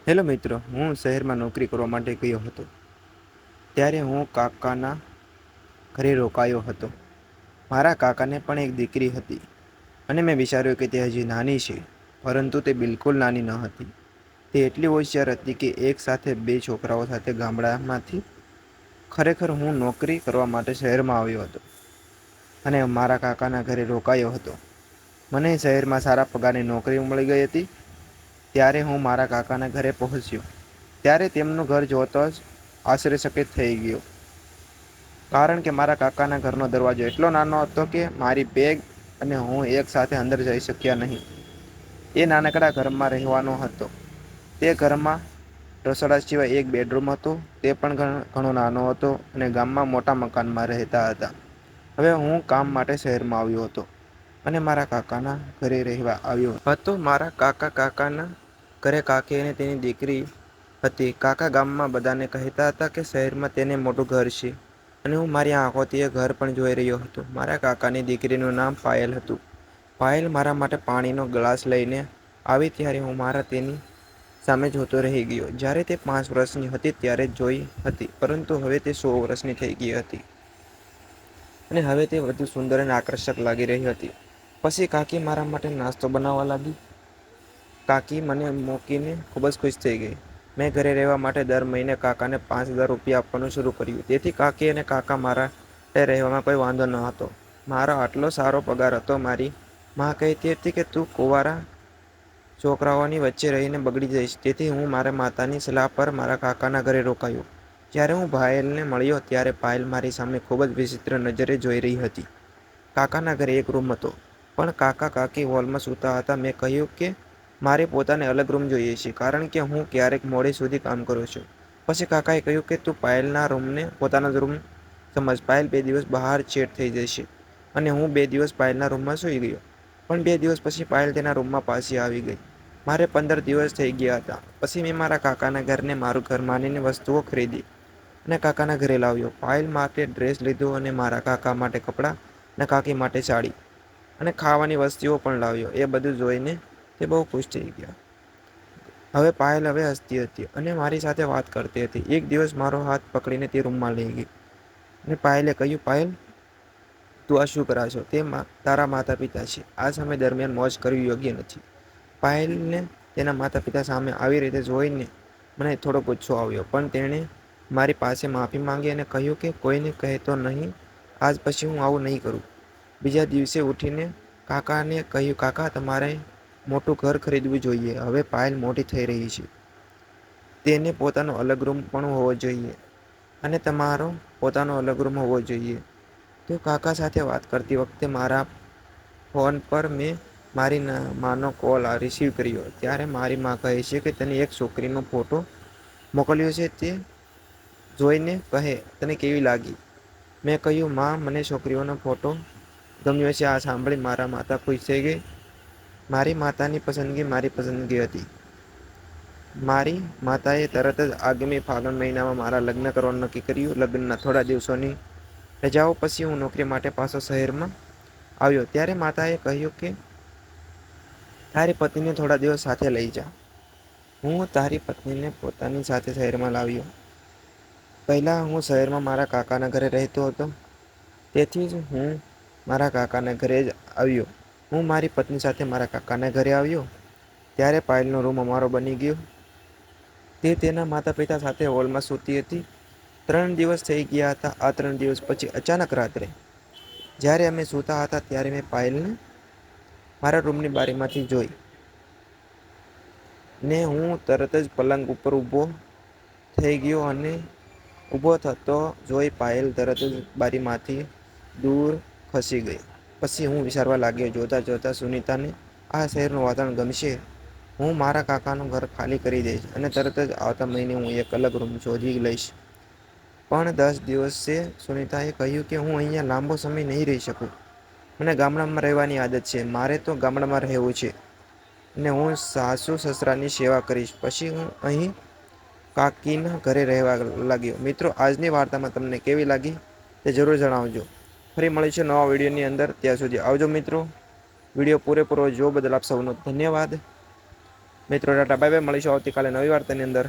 Hello મિત્રો, હું શહેરમાં નોકરી કરવા માટે ગયો હતો. ત્યારે હું કાકાના ઘરે રોકાયો હતો. મારા કાકાને પણ એક દીકરી હતી અને મેં વિચાર્યું કે તે હજી નાની છે, પરંતુ તે બિલકુલ નાની ન હતી. તે એટલી હોશિયાર હતી કે એક સાથે બે છોકરાઓ સાથે ગામડામાંથી ખરેખર હું નોકરી કરવા માટે શહેરમાં આવ્યો હતો અને મારા કાકાના ઘરે રોકાયો હતો. મને શહેરમાં સારા પગારની નોકરી મળી ગઈ હતી. ત્યારે હું મારા કાકાના ઘરે પહોંચ્યો ત્યારે તેમનું ઘર જોતા જ આશ્ચર્યચકિત થઈ ગયો. કારણ કે મારા કાકાના ઘરનો દરવાજો એટલો નાનો હતો કે મારી બેગ અને હું એક સાથે અંદર જઈ શક્યા નહીં. એ નાનકડા ઘરમાં રહેવાનો હતો. તે ઘરમાં રસોડા સિવાય એક બેડરૂમ હતો. તે પણ ઘણો નાનો હતો અને ગામમાં મોટા મકાનમાં રહેતા હતા. હવે હું કામ માટે શહેરમાં આવ્યો હતો અને મારા કાકાના ઘરે રહેવા આવ્યો હતો. મારા કાકાના ઘરે કાકી અને તેની દીકરી હતી. કાકા ગામમાં બધાને કહેતા હતા કે શહેરમાં તેને મોટું ઘર છે અને હું મારી આંખોથી એ ઘર પણ જોઈ રહ્યો હતો. મારા કાકાની દીકરીનું નામ પાયલ હતું. પાયલ મારા માટે પાણીનો ગ્લાસ લઈને આવી ત્યારે હું તેની સામે જોતો રહી ગયો. જ્યારે તે 5 વર્ષની હતી ત્યારે જોઈ હતી, પરંતુ હવે તે 100 વર્ષની થઈ ગઈ હતી અને હવે તે વધુ સુંદર અને આકર્ષક લાગી રહી હતી. પછી કાકી મારા માટે નાસ્તો બનાવવા લાગી. કાકી મને મૂકીને ખૂબ જ ખુશ થઈ ગઈ. મેં ઘરે રહેવા માટે દર મહિને કાકાને 5,000 રૂપિયા આપવાનું શરૂ કર્યું. તેથી કાકી અને કાકા માટે રહેવામાં કોઈ વાંધો ન હતો. મારો આટલો સારો પગાર હતો. મારી માં કહેતી હતી કે તું કુંવારા છોકરાઓની વચ્ચે રહીને બગડી જઈશ. તેથી હું મારા માતાની સલાહ પર મારા કાકાના ઘરે રોકાયો. જ્યારે હું પાયલને મળ્યો ત્યારે પાયલ મારી સામે ખૂબ જ વિચિત્ર નજરે જોઈ રહી હતી. કાકાના ઘરે એક રૂમ હતો, પણ કાકા-કાકી હોલમાં સૂતા હતા. મેં કહ્યું કે મારે પોતાને અલગ રૂમ જોઈએ છે, કારણ કે હું ક્યારેક મોડે સુધી કામ કરું છું. પછી કાકાએ કહ્યું કે તું પાયલના રૂમને પોતાનો જ રૂમ સમજ. પાયલ 2 દિવસ બહાર સેટ થઈ જશે અને હું 2 દિવસ પાયલના રૂમમાં સૂઈ ગયો. પણ 2 દિવસ પછી પાયલ તેના રૂમમાં પાછી આવી ગઈ. મારે 15 દિવસ થઈ ગયા હતા. પછી મેં મારા કાકાના ઘરને મારું ઘર માનીને વસ્તુઓ ખરીદી અને કાકાના ઘરે લાવ્યો. પાયલ માટે ડ્રેસ લીધો અને મારા કાકા માટે કપડાં અને કાકી માટે સાડી અને ખાવાની વસ્તુઓ પણ લાવ્યો. એ બધું જોઈને તે બહુ ખુશ થઈ ગયા. હવે પાયલ હસતી હતી અને મારી સાથે વાત કરતી હતી. એક દિવસ મારો હાથ પકડીને તે રૂમમાં લઈ ગઈ અને પાયલે કહ્યું, પાયલ, તું આ શું કરે છે? તે તારા માતા-પિતા છે. આ સમય દરમિયાન મોજ કરવી યોગ્ય નથી. પાયલને તેના માતા-પિતા સામે આવી રીતે જોઈને મને થોડો ગુસ્સો આવ્યો, પણ તેણે મારી પાસે માફી માંગી અને કહ્યું કે કોઈને કહેતો નહીં. આજ પછી હું આવું નહીં કરું. બીજા દિવસે ઉઠીને કાકાને કહ્યું, કાકા, તમારે મોટું ઘર ખરીદવું જોઈએ. હવે પાયલ મોટી થઈ રહી છે. તેને પોતાનો અલગ રૂમ પણ હોવો જોઈએ અને તમારો પોતાનો અલગ રૂમ હોવો જોઈએ. તો કાકા સાથે વાત કરતી વખતે મારા ફોન પર મેં મારી માનો કોલ રિસીવ કર્યો. ત્યારે મારી માં કહે છે કે તને એક છોકરીનો ફોટો મોકલ્યો છે, તે જોઈને કહે તને કેવી લાગી? મેં કહ્યું, માં, મને છોકરીઓનો ફોટો ગમ્યો છે. આ સાંભળી મારા માતા ખુશ થઈ ગઈ. મારી માતાની પસંદગી મારી પસંદગી હતી. મારી માતાએ તરત જ આગામી ફાગણ મહિનામાં મારા લગ્ન કરવાનું નક્કી કર્યું. લગ્નના થોડા દિવસોની રજાઓ પછી હું નોકરી માટે પાછો શહેરમાં આવ્યો. ત્યારે માતાએ કહ્યું કે તારી પત્નીને થોડા દિવસ સાથે લઈ જા. હું તારી પત્નીને પોતાની સાથે શહેરમાં લાવ્યો. પહેલાં હું શહેરમાં મારા કાકાના ઘરે રહેતો હતો, તેથી જ હું મારા કાકાના ઘરે જ આવ્યો. હું મારી પત્ની સાથે મારા કાકાના ઘરે આવ્યો ત્યારે પાયલનો રૂમ અમારો બની ગયો. તે તેના માતા-પિતા સાથે હોલમાં સૂતી હતી. 3 દિવસ થઈ ગયા હતા. આ 3 દિવસ પછી અચાનક રાત્રે જ્યારે અમે સૂતા હતા ત્યારે મેં પાયલને મારા રૂમની બારીમાંથી જોઈ ને હું તરત જ પલંગ ઉપર ઊભો થઈ ગયો અને ઊભો થતો જોઈ પાયલ તરત જ બારીમાંથી દૂર ખસી ગઈ. પછી હું વિચારવા લાગ્યો, જોતાં જોતાં સુનીતાને આ શહેરનું વાતાવરણ ગમશે. હું મારા કાકાનું ઘર ખાલી કરી દઈશ અને તરત જ આવતા મહિને હું એક અલગ રૂમ શોધી લઈશ. પણ 10 દિવસે સુનીતાએ કહ્યું કે હું અહીંયા લાંબો સમય નહીં રહી શકું. મને ગામડામાં રહેવાની આદત છે. મારે તો ગામડામાં રહેવું છે અને હું સાસુ-સસરાની સેવા કરીશ. પછી હું અહીં કાકીના ઘરે રહેવા લાગ્યો. મિત્રો, આજની વાર્તામાં તમને કેવી લાગી તે જરૂર જણાવજો. ફરી મળીશું નવા વિડીયોની અંદર. ત્યાં સુધી આવજો મિત્રો. વિડીયો પૂરેપૂરો જોવા બદલ આપ સૌનો ધન્યવાદ. મિત્રો ટાટા બાય બાય, મળીશું આવતીકાલે નવી વાર્તાની અંદર.